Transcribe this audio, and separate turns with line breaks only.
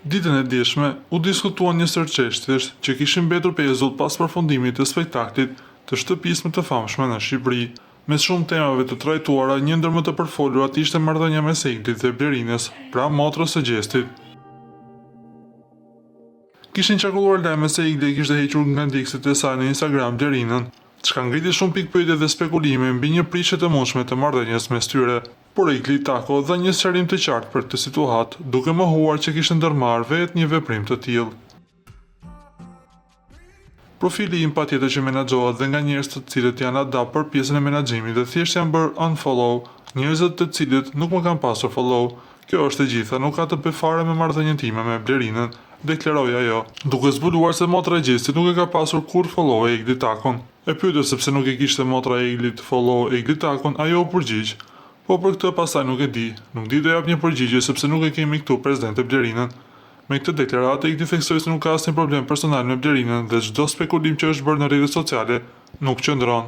Ditën e djeshme, u diskutuan një sër çështjesh që kishin mbetur pezull pas përfundimit të spektaklit të shtëpisë më të famshme në Shqipëri. Mes shumë temave të trajtuara, një ndër më të përfolurat ishte marrëdhënia mes Eglit dhe Blerinës, pra motrës së Gjestit. Kishin qarkulluar lajme se Egli kishte hequr nga ndjekësit e saj në Instagram Blerinën, çka ngriti shumë pikë pyetje dhe spekulime mbi një prishje të mundshme të marrëdhënies mes tyre. Por Egli Tako dha një sqarim të qartë për këtë situatë, duke mohuar që kishte ndërmarrë vetë një veprim të tillë. Profili im patjetër që menaxhohet dhe nga njerëz të cilët janë adapt për pjesën e menaxhimit dhe thjesht janë bërë unfollow, njerëzit të cilët nuk më kanë pasur follow. Kjo është e gjitha, nuk ka të bëjë fare me marrëdhënien time me Blerinën, deklaroi ajo, duke zbuluar se motra e Gjestit nuk e ka pasur kur follow Egli Takon. E pyetur sepse nuk e kishte motra e Eglit follow Egli Takon, ajo u përgjigj: "Po për këtë pastaj nuk e di, nuk di të jap një përgjigje sepse nuk e kemi këtu prezente Blerinën." Me këtë deklaratë Egli theksoi se nuk ka asnjë problem personal me Blerinën dhe çdo spekulim që është bërë në rrjetet sociale nuk qëndron.